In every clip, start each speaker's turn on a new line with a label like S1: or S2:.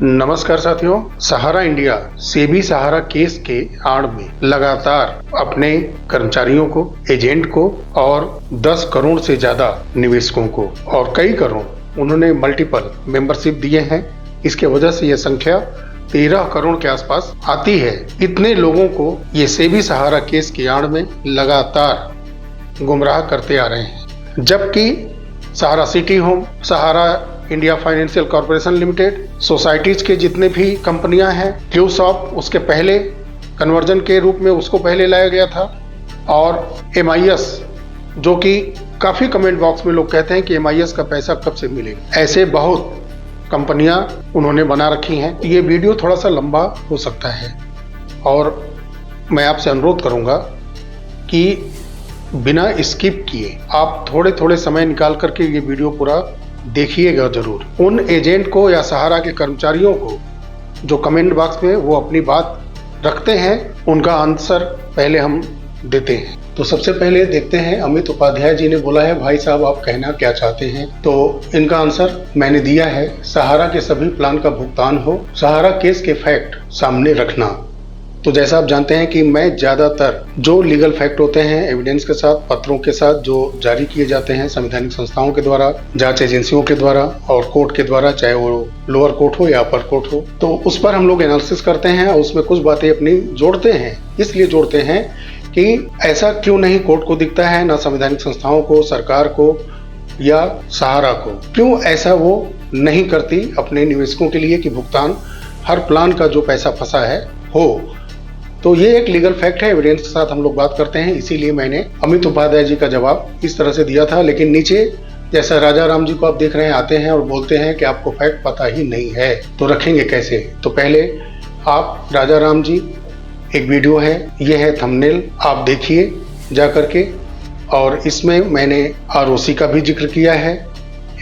S1: नमस्कार साथियों, सहारा इंडिया सेबी सहारा केस के आड़ में लगातार अपने कर्मचारियों को, एजेंट को और 10 करोड़ से ज्यादा निवेशकों को और कई करोड़ उन्होंने मल्टीपल मेंबरशिप दिए हैं। इसके वजह से यह संख्या 13 करोड़ के आसपास आती है। इतने लोगों को ये सेबी सहारा केस की आड़ में लगातार गुमराह करते आ रहे हैं, जबकि Sahara city home, Sahara India financial corporation limited, societies के जितने भी कंपनियां हैं, क्यू शॉप उसके पहले कन्वर्जन के रूप में उसको पहले लाया गया था, और MIS जो कि काफ़ी कमेंट बॉक्स में लोग कहते हैं कि MIS का पैसा कब से मिलेगा। ऐसे बहुत कंपनियां उन्होंने बना रखी हैं। ये वीडियो थोड़ा सा लंबा हो सकता है और मैं आपसे अनुरोध करूंगा कि बिना स्किप किए आप थोड़े थोड़े समय निकाल करके ये वीडियो पूरा देखिएगा जरूर। उन एजेंट को या सहारा के कर्मचारियों को जो कमेंट बॉक्स में वो अपनी बात रखते हैं, उनका आंसर पहले हम देते हैं। तो सबसे पहले देखते हैं, अमित उपाध्याय जी ने बोला है, भाई साहब आप कहना क्या चाहते हैं। तो इनका आंसर मैंने दिया है, सहारा के सभी प्लान का भुगतान हो, सहारा केस के फैक्ट सामने रखना। तो जैसा आप जानते हैं कि मैं ज्यादातर जो लीगल फैक्ट होते हैं एविडेंस के साथ, पत्रों के साथ जो जारी किए जाते हैं संवैधानिक संस्थाओं के द्वारा, जांच एजेंसियों के द्वारा और कोर्ट के द्वारा, चाहे वो लोअर कोर्ट हो या अपर कोर्ट हो, तो उस पर हम लोग एनालिसिस करते हैं और उसमें कुछ बातें अपनी जोड़ते हैं। इसलिए जोड़ते हैं कि ऐसा क्यों नहीं कोर्ट को दिखता है, ना संवैधानिक संस्थाओं को, सरकार को या सहारा को, क्यों ऐसा वो नहीं करती अपने निवेशकों के लिए कि भुगतान हर प्लान का जो पैसा फंसा है हो। तो ये एक लीगल फैक्ट है, एविडेंस के साथ हम लोग बात करते हैं। इसीलिए मैंने अमित उपाध्याय जी का जवाब इस तरह से दिया था। लेकिन नीचे जैसा राजा राम जी को आप देख रहे हैं, आते हैं और बोलते हैं कि आपको फैक्ट पता ही नहीं है, तो रखेंगे कैसे। तो पहले आप राजा राम जी, एक वीडियो है, ये है थंबनेल, आप देखिए जा करके। और इसमें मैंने ROC का भी जिक्र किया है,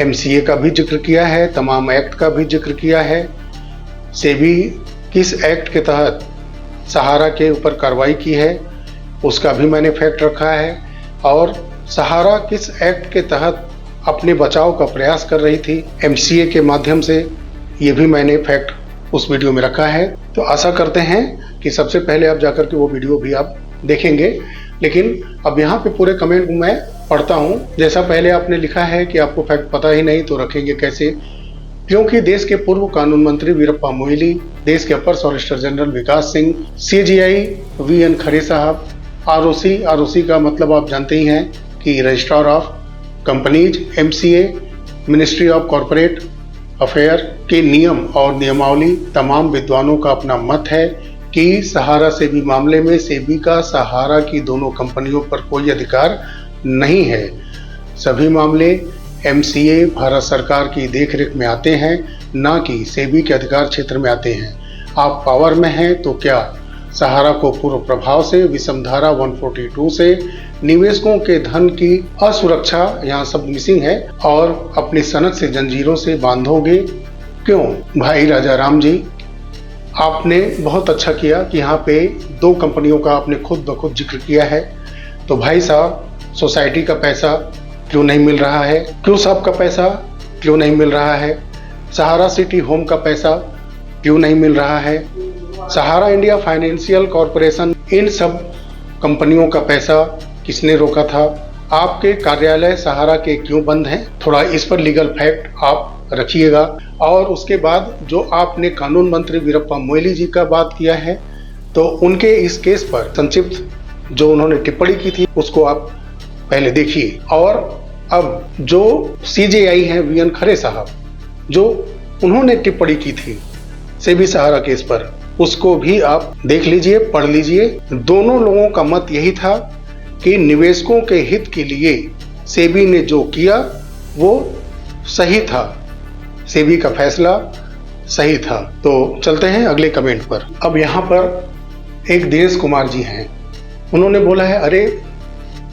S1: MCA का भी जिक्र किया है, तमाम एक्ट का भी जिक्र किया है, सेबी किस एक्ट के तहत सहारा के ऊपर कार्रवाई की है उसका भी मैंने फैक्ट रखा है, और सहारा किस एक्ट के तहत अपने बचाव का प्रयास कर रही थी MCA के माध्यम से, ये भी मैंने फैक्ट उस वीडियो में रखा है। तो आशा करते हैं कि सबसे पहले आप जाकर के वो वीडियो भी आप देखेंगे। लेकिन अब यहाँ पे पूरे कमेंट मैं पढ़ता हूँ। जैसा पहले आपने लिखा है कि आपको फैक्ट पता ही नहीं, तो रखेंगे कैसे, क्योंकि देश के पूर्व कानून मंत्री वीरप्पा मोइली, देश के अपर सॉलिसिटर जनरल विकास सिंह, CGI VN खरे साहब, ROC का मतलब आप जानते ही हैं कि registrar of companies, MCA ministry of corporate affair के नियम और नियमावली, तमाम विद्वानों का अपना मत है कि सहारा सेबी मामले में सेबी का सहारा की दोनों कंपनियों पर कोई अधिकार नहीं है। सभी मामले MCA भारत सरकार की देखरेख में आते हैं, ना कि सेबी के अधिकार क्षेत्र में आते हैं। आप पावर में हैं तो क्या सहारा को पूर्व प्रभाव से, विषमधारा 142 से, निवेशकों के धन की असुरक्षा, यहाँ शब्द मिसिंग है, और अपनी सनक से जंजीरों से बांधोगे क्यों। भाई राजा राम जी, आपने बहुत अच्छा किया कि यहाँ पे 2 कंपनियों का आपने खुद ब खुद जिक्र किया है। तो भाई साहब, सोसाइटी का पैसा क्यों नहीं मिल रहा है, क्यू शॉप का पैसा क्यों नहीं मिल रहा है, सहारा सिटी होम का पैसा क्यों नहीं मिल रहा है, सहारा इंडिया फाइनेंशियल कॉर्पोरेशन, इन सब कंपनियों का पैसा किसने रोका था, आपके कार्यालय सहारा के क्यों बंद हैं। थोड़ा इस पर लीगल फैक्ट आप रखिएगा। और उसके बाद जो आपने कानून मंत्री वीरप्पा मोइली जी का बात किया है, तो उनके इस केस पर संक्षिप्त जो उन्होंने टिप्पणी की थी उसको आप पहले देखिए। और अब जो CGI हैं VN खरे साहब, जो उन्होंने टिप्पणी की थी सेबी सहारा केस पर, उसको भी आप देख लीजिए, पढ़ लीजिए। दोनों लोगों का मत यही था कि निवेशकों के हित के लिए सेबी ने जो किया वो सही था, सेबी का फैसला सही था। तो चलते हैं अगले कमेंट पर। अब यहाँ पर एक दिनेश कुमार जी हैं, उन्होंने बोला है, अरे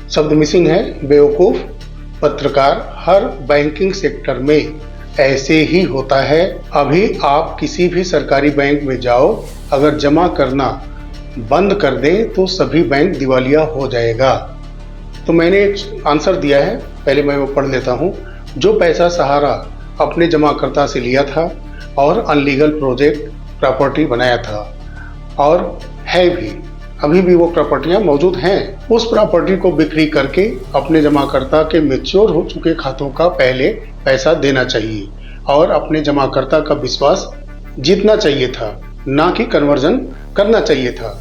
S1: शब्द मिसिंग है, बेवकूफ पत्रकार, हर बैंकिंग सेक्टर में ऐसे ही होता है। अभी आप किसी भी सरकारी बैंक में जाओ, अगर जमा करना बंद कर दें तो सभी बैंक दिवालिया हो जाएगा। तो मैंने एक आंसर दिया है, पहले मैं वो पढ़ लेता हूँ। जो पैसा सहारा अपने जमाकर्ता से लिया था और अनलीगल प्रोजेक्ट प्रॉपर्टी बनाया था और है भी, अभी भी वो प्रॉपर्टियां मौजूद हैं। उस प्रॉपर्टी को बिक्री करके अपने जमाकर्ता के मैच्योर हो चुके खातों का पहले पैसा देना चाहिए और अपने जमाकर्ता का विश्वास जीतना चाहिए था, ना कि कन्वर्जन करना चाहिए था।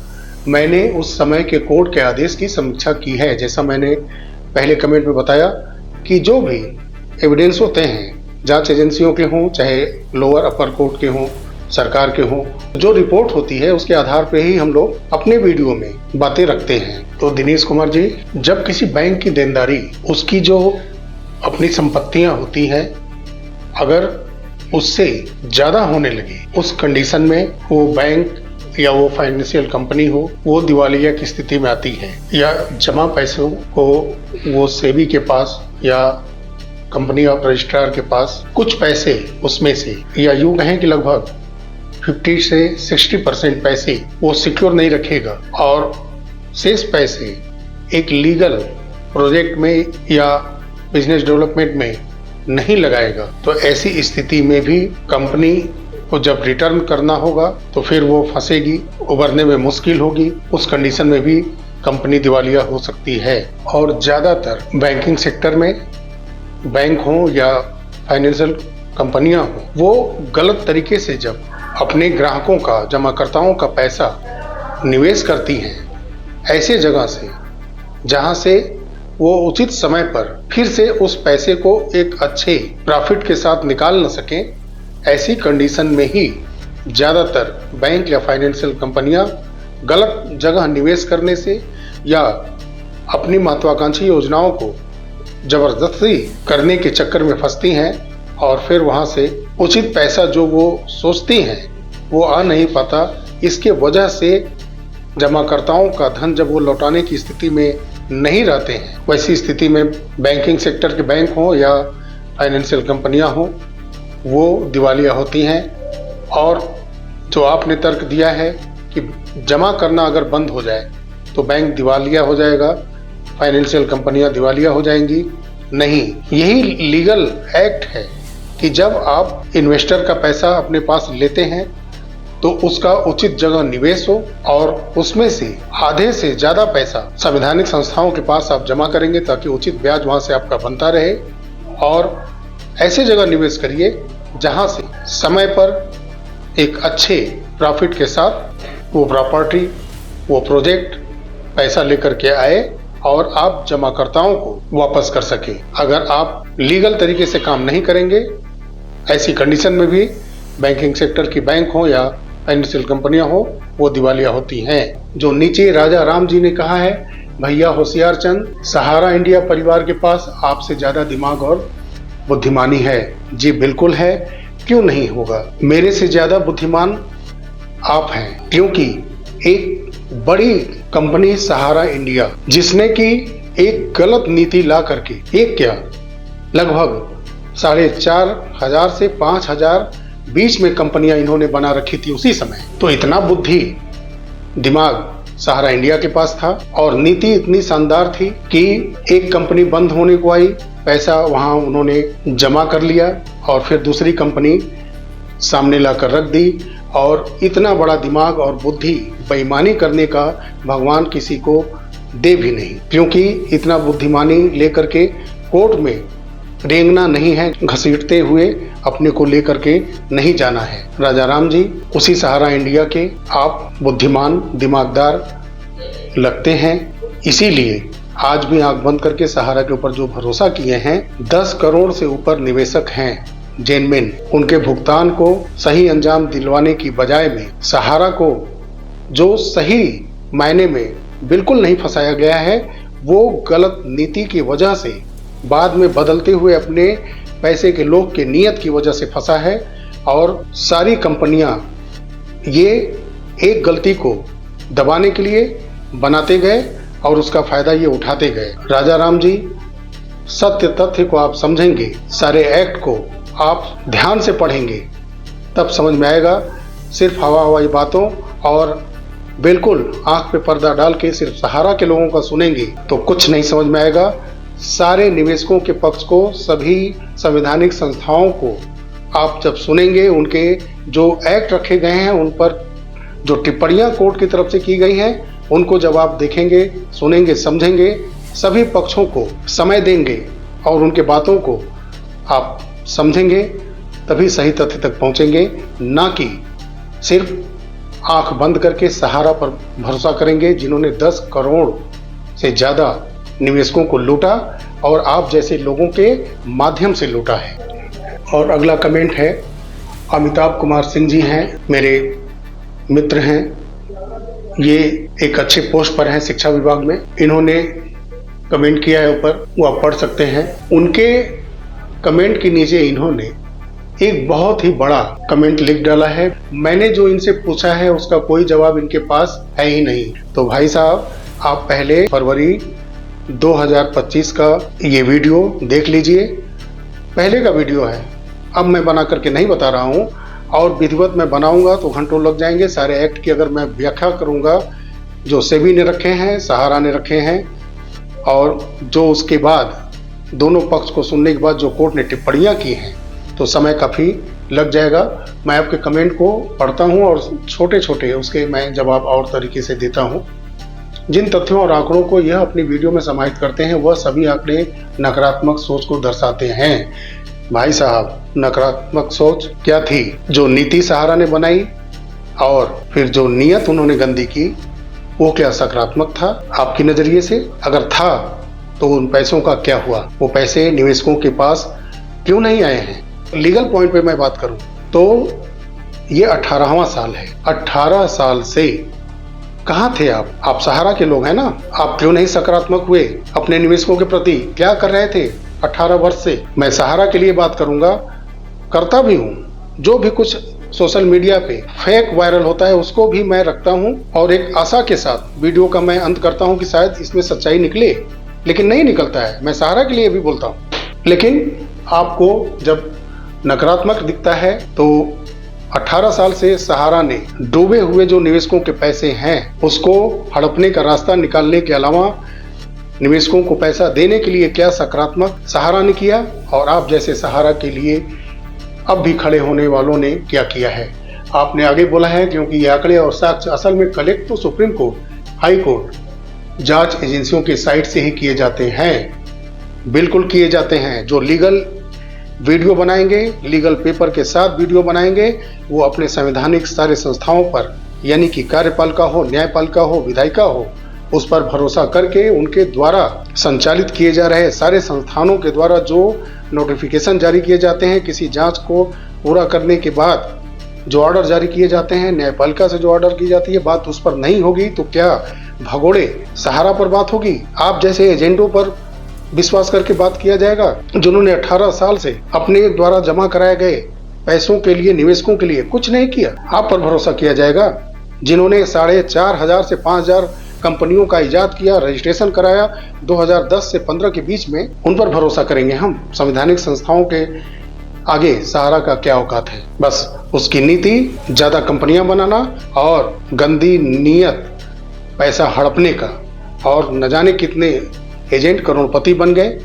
S1: मैंने उस समय के कोर्ट के आदेश की समीक्षा की है। जैसा मैंने पहले कमेंट में बताया कि जो भी एविडेंस होते हैं, जांच एजेंसियों के हों चाहे लोअर अपर कोर्ट के हों, सरकार के हों, जो रिपोर्ट होती है उसके आधार पे ही हम लोग अपने वीडियो में बातें रखते हैं। तो दिनेश कुमार जी, जब किसी बैंक की देनदारी, उसकी जो अपनी संपत्तियां होती हैं, अगर उससे ज्यादा होने लगे, उस कंडीशन में वो बैंक या वो फाइनेंशियल कंपनी हो, वो दिवालिया की स्थिति में आती है या जमा पैसों को वो सेबी के पास या कंपनी ऑफ रजिस्ट्रार के पास कुछ पैसे उसमें से, या यूं कहें कि लगभग 50 से 60% पैसे वो सिक्योर नहीं रखेगा और शेष पैसे एक लीगल प्रोजेक्ट में या बिजनेस डेवलपमेंट में नहीं लगाएगा, तो ऐसी स्थिति में भी कंपनी को जब रिटर्न करना होगा तो फिर वो फंसेगी, उबरने में मुश्किल होगी। उस कंडीशन में भी कंपनी दिवालिया हो सकती है। और ज़्यादातर बैंकिंग सेक्टर में बैंक हो या फाइनेंशियल कंपनियां हो, वो गलत तरीके से जब अपने ग्राहकों का, जमाकर्ताओं का पैसा निवेश करती हैं ऐसे जगह से जहां से वो उचित समय पर फिर से उस पैसे को एक अच्छे प्रॉफिट के साथ निकाल न सकें, ऐसी कंडीशन में ही ज़्यादातर बैंक या फाइनेंशियल कंपनियां गलत जगह निवेश करने से या अपनी महत्वाकांक्षी योजनाओं को जबरदस्ती करने के चक्कर में फंसती हैं और फिर वहां से उचित पैसा जो वो सोचती हैं वो आ नहीं पाता। इसके वजह से जमाकर्ताओं का धन जब वो लौटाने की स्थिति में नहीं रहते हैं, वैसी स्थिति में बैंकिंग सेक्टर के बैंक हो या फाइनेंशियल कंपनियां हो, वो दिवालिया होती हैं। और जो आपने तर्क दिया है कि जमा करना अगर बंद हो जाए तो बैंक दिवालिया हो जाएगा, फाइनेंशियल कंपनियां दिवालिया हो जाएंगी, नहीं, यही लीगल एक्ट है कि जब आप इन्वेस्टर का पैसा अपने पास लेते हैं तो उसका उचित जगह निवेश हो और उसमें से आधे से ज्यादा पैसा संवैधानिक संस्थाओं के पास आप जमा करेंगे ताकि उचित ब्याज वहां से आपका बनता रहे। और ऐसे जगह निवेश करिए जहां से समय पर एक अच्छे प्रॉफिट के साथ वो प्रॉपर्टी, वो प्रोजेक्ट पैसा लेकर के आए और आप जमाकर्ताओं को वापस कर सके। अगर आप लीगल तरीके से काम नहीं करेंगे, ऐसी कंडीशन में भी बैंकिंग सेक्टर की बैंक हो या फाइनेंशियल कंपनियां हो, वो दिवालिया होती हैं। जो नीचे राजा राम जी ने कहा है, भैया होशियार चंद, सहारा इंडिया परिवार के पास आपसे ज्यादा दिमाग और बुद्धिमानी है। जी बिल्कुल है, क्यों नहीं होगा, मेरे से ज्यादा बुद्धिमान आप हैं, क्योंकि एक बड़ी कंपनी सहारा इंडिया, जिसने कि एक गलत नीति ला करके एक क्या लगभग 4,500 से 5,000 बीच में कंपनियां इन्होंने बना रखी थी उसी समय, तो इतना बुद्धि दिमाग सहारा इंडिया के पास था और नीति इतनी शानदार थी कि एक कंपनी बंद होने को आई, पैसा वहां उन्होंने जमा कर लिया और फिर दूसरी कंपनी सामने लाकर रख दी। और इतना बड़ा दिमाग और बुद्धि बेईमानी करने का भगवान किसी को दे भी नहीं, क्योंकि इतना बुद्धिमानी लेकर के कोर्ट में रेंगना नहीं है, घसीटते हुए अपने को लेकर के नहीं जाना है। राजा राम जी उसी सहारा इंडिया के आप बुद्धिमान दिमागदार लगते हैं, इसीलिए आज भी आंख बंद करके सहारा के ऊपर जो भरोसा किए हैं, 10 करोड़ से ऊपर निवेशक हैं जेनमेन, उनके भुगतान को सही अंजाम दिलवाने की बजाय में सहारा को जो सही मायने में बिल्कुल नहीं फंसाया गया है, वो गलत नीति की वजह से बाद में बदलते हुए अपने पैसे के लोग के नियत की वजह से फंसा है। और सारी कंपनियां ये एक गलती को दबाने के लिए बनाते गए और उसका फायदा ये उठाते गए। राजा राम जी सत्य तथ्य को आप समझेंगे, सारे एक्ट को आप ध्यान से पढ़ेंगे, तब समझ में आएगा। सिर्फ हवाई बातों और बिल्कुल आंख पे पर्दा डाल के सिर्फ सहारा के लोगों का सुनेंगे तो कुछ नहीं समझ में आएगा। सारे निवेशकों के पक्ष को, सभी संवैधानिक संस्थाओं को आप जब सुनेंगे उनके जो एक्ट रखे गए हैं, उन पर जो टिप्पणियां कोर्ट की तरफ से की गई हैं, उनको जब आप देखेंगे, सुनेंगे, समझेंगे, सभी पक्षों को समय देंगे और उनके बातों को आप समझेंगे, तभी सही तथ्य तक पहुंचेंगे, ना कि सिर्फ आंख बंद करके सहारा पर भरोसा करेंगे, जिन्होंने 10 करोड़ से ज़्यादा निवेशकों को लूटा और आप जैसे लोगों के माध्यम से लूटा है। और अगला कमेंट है, अमिताभ कुमार सिंह जी हैं, मेरे मित्र हैं, ये एक अच्छे पोस्ट पर हैं शिक्षा विभाग में। इन्होंने कमेंट किया है ऊपर, वो आप पढ़ सकते हैं। उनके कमेंट के नीचे इन्होंने एक बहुत ही बड़ा कमेंट लिख डाला है। मैंने जो इनसे पूछा है उसका कोई जवाब इनके पास है ही नहीं। तो भाई साहब, आप पहले फरवरी 2025 का ये वीडियो देख लीजिए, पहले का वीडियो है, अब मैं बना करके नहीं बता रहा हूँ। और विधिवत मैं बनाऊंगा तो घंटों लग जाएंगे। सारे एक्ट की अगर मैं व्याख्या करूंगा जो सेबी ने रखे हैं, सहारा ने रखे हैं, और जो उसके बाद दोनों पक्ष को सुनने के बाद जो कोर्ट ने टिप्पणियां की हैं, तो समय काफ़ी लग जाएगा। मैं आपके कमेंट को पढ़ता हूं और छोटे छोटे उसके मैं जवाब और तरीके से देता हूं। जिन तथ्यों और आंकड़ों को यह अपनी वीडियो में समाहित करते हैं, वह सभी आंकड़े नकारात्मक सोच को दर्शाते हैं। भाई साहब, नकारात्मक सोच क्या थी? जो नीति सहारा ने बनाई और फिर जो नीयत उन्होंने गंदी की, वो क्या सकारात्मक था आपकी नजरिए से? अगर था तो उन पैसों का क्या हुआ? वो पैसे निवेशकों के पास क्यों नहीं आए हैं? लीगल पॉइंट पे मैं बात करूं तो ये 18वां साल है। 18 साल से कहाँ थे आप? आप सहारा के लोग हैं ना, आप क्यों नहीं सकारात्मक हुए अपने निवेशकों के प्रति? क्या कर रहे थे 18 वर्ष से? मैं सहारा के लिए बात करूंगा, करता भी हूँ। जो भी कुछ सोशल मीडिया पे फेक वायरल होता है उसको भी मैं रखता हूँ और एक आशा के साथ वीडियो का मैं अंत करता हूँ कि शायद इसमें सच्चाई निकले, लेकिन नहीं निकलता है। मैं सहारा के लिए भी बोलता हूँ, लेकिन आपको जब नकारात्मक दिखता है तो 18 साल से सहारा ने डूबे हुए जो निवेशकों के पैसे हैं उसको हड़पने का रास्ता निकालने के अलावा निवेशकों को पैसा देने के लिए क्या सकारात्मक सहारा ने किया, और आप जैसे सहारा के लिए अब भी खड़े होने वालों ने क्या किया है? आपने आगे बोला है क्योंकि ये आंकड़े और साक्ष्य असल में कलेक्ट तो सुप्रीम कोर्ट, हाई कोर्ट, जांच एजेंसियों की साइट से ही किए जाते हैं। बिल्कुल किए जाते हैं। जो लीगल वीडियो बनाएंगे, लीगल पेपर के साथ वीडियो बनाएंगे, वो अपने संवैधानिक सारे संस्थाओं पर, यानी कि कार्यपालिका हो, न्यायपालिका हो, विधायिका हो, उस पर भरोसा करके उनके द्वारा संचालित किए जा रहे सारे संस्थानों के द्वारा जो नोटिफिकेशन जारी किए जाते हैं, किसी जांच को पूरा करने के बाद जो ऑर्डर जारी किए जाते हैं, न्यायपालिका से जो ऑर्डर की जाती है, बात उस पर नहीं होगी तो क्या भगोड़े सहारा पर बात होगी? आप जैसे एजेंटों पर विश्वास करके बात किया जाएगा जिन्होंने 18 साल से अपने द्वारा जमा कराए गए पैसों के लिए, निवेशकों के लिए कुछ नहीं किया? आप पर भरोसा किया जाएगा? जिन्होंने 4,500 से 5,000 कंपनियों का इजाद किया, रजिस्ट्रेशन कराया 2010 से 15 के बीच में, उन पर भरोसा करेंगे हम? संवैधानिक संस्थाओं के आगे सहारा का क्या औकात है? बस उसकी नीति ज्यादा कंपनियां बनाना और गंदी नीयत पैसा हड़पने का, और न जाने कितने एजेंट करोड़पति बन गए,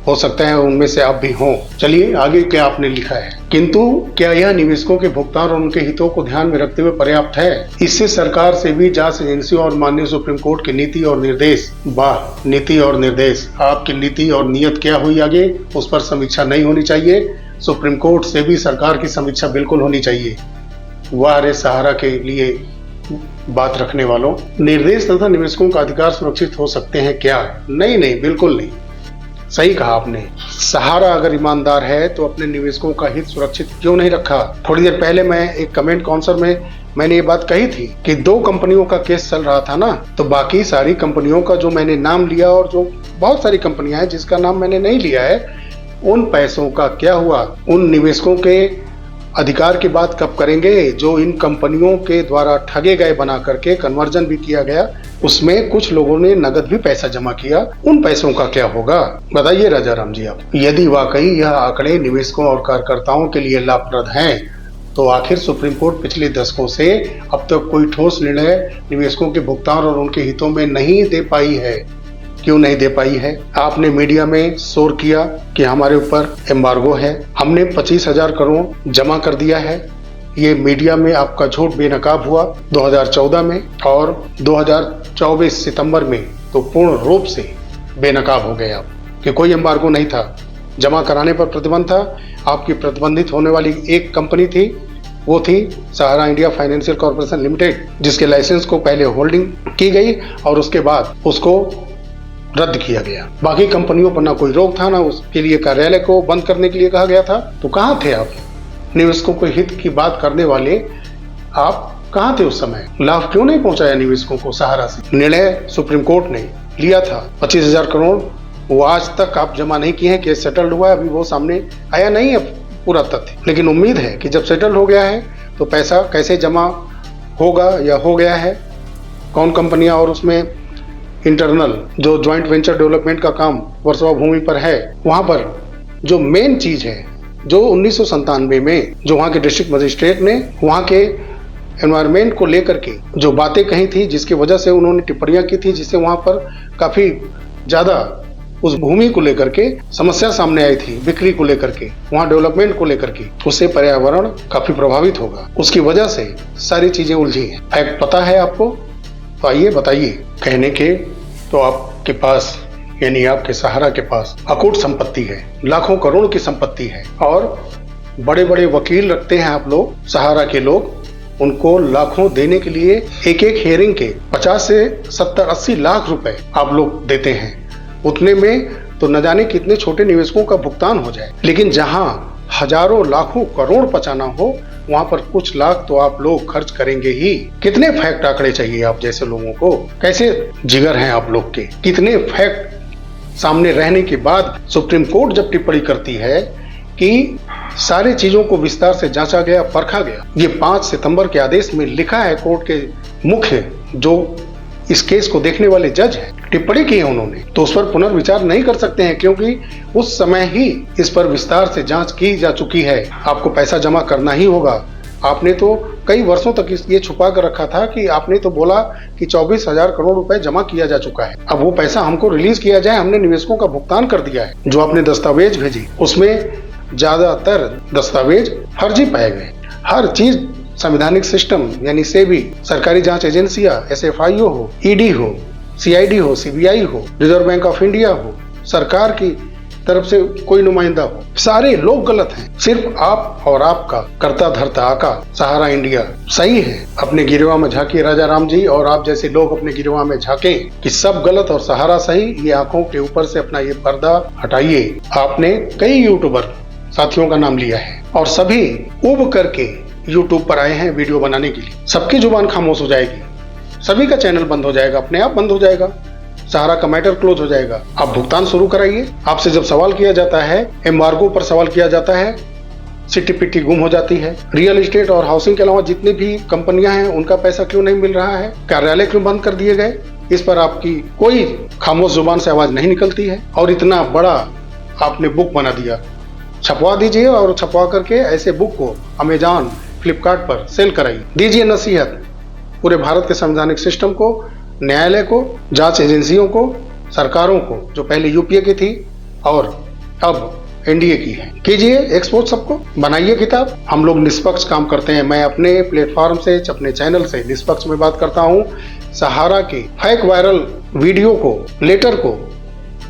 S1: हो सकता है उनमें से आप भी हों। चलिए आगे क्या आपने लिखा है। किंतु क्या यह निवेशकों के भुगतान और उनके हितों को ध्यान में रखते हुए पर्याप्त है? इससे सरकार से भी, जांच एजेंसियों और माननीय सुप्रीम कोर्ट की नीति और निर्देश, वाह नीति और निर्देश, आपकी नीति और नियत क्या हुई आगे, उस पर समीक्षा नहीं होनी चाहिए? सुप्रीम कोर्ट से भी सरकार की समीक्षा बिल्कुल होनी चाहिए। वाह रे सहारा के लिए बात रखने वालों। निर्देश तथा निवेशकों का अधिकार सुरक्षित हो सकते हैं क्या? नहीं नहीं, बिल्कुल नहीं। सही कहा आपने। सहारा अगर ईमानदार है तो अपने निवेशकों का हित सुरक्षित क्यों नहीं रखा? थोड़ी देर पहले मैं एक कमेंट कॉन्सर में मैंने ये बात कही थी कि 2 कंपनियों का केस चल रहा था ना, तो बाकी सारी कंपनियों का जो मैंने नाम लिया, और जो बहुत सारी कंपनियां हैं जिसका नाम मैंने नहीं लिया है, उन पैसों का क्या हुआ? उन निवेशकों के अधिकार की बात कब करेंगे जो इन कंपनियों के द्वारा ठगे गए, बना करके कन्वर्जन भी किया गया, उसमें कुछ लोगों ने नगद भी पैसा जमा किया, उन पैसों का क्या होगा? बताइए राजा राम जी आप। यदि वाकई यह आंकड़े निवेशकों और कार्यकर्ताओं के लिए लाभप्रद हैं, तो आखिर सुप्रीम कोर्ट पिछले दशकों से अब तक कोई ठोस निर्णय निवेशकों के भुगतान और उनके हितों में नहीं दे पाई है। क्यों नहीं दे पाई है? आपने मीडिया में शोर किया कि हमारे ऊपर एम्बार्गो है, हमने 25,000 करोड़ जमा कर दिया है। ये मीडिया में आपका झूठ बेनकाब हुआ 2014 में, और 2024 सितंबर में तो पूर्ण रूप से बेनकाब हो गए आप कि कोई एम्बार्गो नहीं था, जमा कराने पर प्रतिबंध था। आपकी प्रतिबंधित होने वाली एक कंपनी थी, वो थी सहारा इंडिया फाइनेंशियल कॉर्पोरेशन लिमिटेड, जिसके लाइसेंस को पहले होल्डिंग की गई और उसके बाद उसको रद्द किया गया। बाकी कंपनियों पर ना कोई रोक था, ना उसके लिए कार्यालय को बंद करने के लिए कहा गया था। तो कहाँ थे आप? निवेशकों को हित की बात करने वाले आप कहाँ थे उस समय? लाभ क्यों नहीं पहुंचाया निवेशकों को सहारा से? निर्णय सुप्रीम कोर्ट ने लिया था 25,000 करोड़, वो आज तक आप जमा नहीं किए हैं। केस सेटल्ड हुआ है, अभी वो सामने आया नहीं है पूरा तथ्य, लेकिन उम्मीद है कि जब सेटल हो गया है तो पैसा कैसे जमा होगा या हो गया है, कौन कंपनियां, और उसमें इंटरनल जो ज्वाइंट वेंचर डेवलपमेंट का काम वर्सोवा भूमि पर है, वहां पर जो मेन चीज है, जो 1997 में जो वहां के डिस्ट्रिक्ट मजिस्ट्रेट ने वहां के एनवायरमेंट को लेकर के जो बातें कही थी, जिसकी वजह से उन्होंने टिप्पणियां की थी, जिससे वहां पर काफी ज्यादा उस भूमि को लेकर के समस्या सामने आई थी, बिक्री को लेकर के, वहां डेवलपमेंट को लेकर के, उससे पर्यावरण काफी प्रभावित होगा। उसकी वजह से सारी चीजें उलझी हैं। फैक्ट पता है आपको? तो आइए बताइए। कहने के तो आपके पास यानी आपके सहारा के पास अकूट संपत्ति है, लाखों करोड़ की संपत्ति है, और बड़े बड़े वकील रखते हैं आप लोग, सहारा के लोग। उनको लाखों देने के लिए एक एक हेयरिंग के 50 से 70-80 लाख रुपए आप लोग देते हैं। उतने में तो न जाने कितने छोटे निवेशकों का भुगतान हो जाए, लेकिन जहां हजारों लाखों करोड़ बचाना हो, वहां पर कुछ लाख तो आप लोग खर्च करेंगे ही। कितने फैक्ट आंकड़े चाहिए आप जैसे लोगों को? कैसे जिगर हैं आप लोग के? कितने फैक्ट सामने रहने के बाद सुप्रीम कोर्ट जब टिप्पणी करती है कि सारी चीजों को विस्तार से जांचा गया, परखा गया। ये 5 सितंबर के आदेश में लिखा है। कोर्ट के मुख्य जो इस केस को देखने वाले जज हैं, टिप्पणी की है उन्होंने, तो उस पर पुनर्विचार नहीं कर सकते हैं, क्योंकि उस समय ही इस पर विस्तार से जांच की जा चुकी है। आपको पैसा जमा करना ही होगा। आपने तो कई वर्षों तक ये छुपा कर रखा था कि आपने तो बोला कि 24,000 करोड़ रुपए जमा किया जा चुका है। अब वो पैसा हमको रिलीज किया जाए, हमने निवेशकों का भुगतान कर दिया है। जो आपने दस्तावेज भेजी उसमें ज्यादातर दस्तावेज फर्जी पाए गए। हर चीज संवैधानिक सिस्टम यानी सेबी, सरकारी जांच एजेंसियां, SFIO हो, ED हो, CID हो, CBI हो, रिजर्व बैंक ऑफ इंडिया हो, सरकार की तरफ से कोई नुमाइंदा हो, सारे लोग गलत हैं। सिर्फ आप और आपका करता धरता आका सहारा इंडिया सही है। अपने गिरवा में झांकिए राजा राम जी, और आप जैसे लोग अपने गिरवा में झांकें कि सब गलत और सहारा सही। ये आंखों के ऊपर से अपना ये पर्दा हटाइए। आपने कई यूट्यूबर साथियों का नाम लिया है और सभी उब करके यूट्यूब पर आए हैं वीडियो बनाने के लिए। सबकी जुबान खामोश हो जाएगी, सभी का चैनल बंद हो जाएगा, अपने आप बंद हो जाएगा, सहारा का मैटर क्लोज हो जाएगा। आप भुगतान शुरू कराइए। आपसे जब सवाल किया जाता है, एम्बार्गो पर सवाल किया जाता है, सिटी पिटी गुम हो जाती है। रियल एस्टेट और हाउसिंग के अलावा जितनी भी कंपनियां हैं उनका पैसा क्यों नहीं मिल रहा है, कार्यालय क्यों बंद कर दिए गए, इस पर आपकी कोई खामोश जुबान से आवाज नहीं निकलती है। और इतना बड़ा आपने बुक बना दिया, छपवा दीजिए और छपवा करके ऐसे बुक को अमेजॉन, फ्लिपकार्ट पर सेल कराइए। दीजिए नसीहत पूरे भारत के संवैधानिक सिस्टम को, न्यायालय को, जांच एजेंसियों को, सरकारों को, जो पहले यूपीए की थी और अब एनडीए की है। कीजिए एक्सपोर्ट सबको, बनाइए किताब। हम लोग निष्पक्ष काम करते हैं। मैं अपने प्लेटफॉर्म से, अपने चैनल से निष्पक्ष में बात करता हूँ। सहारा के फेक वायरल वीडियो को, लेटर को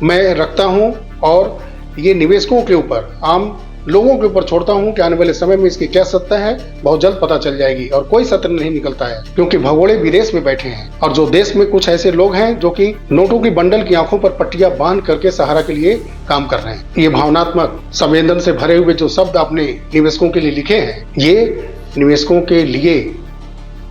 S1: मैं रखता हूँ और ये निवेशकों के ऊपर, आम लोगों के ऊपर छोड़ता हूं कि आने वाले समय में इसकी क्या सत्ता है बहुत जल्द पता चल जाएगी। और कोई सत्य नहीं निकलता है, क्योंकि भगोड़े विदेश में बैठे हैं और जो देश में कुछ ऐसे लोग हैं जो कि नोटों की बंडल की आंखों पर पट्टियां बांध करके सहारा के लिए काम कर रहे हैं। ये भावनात्मक संवेदन से भरे हुए जो शब्द आपने निवेशकों के लिए लिखे हैं, ये निवेशकों के लिए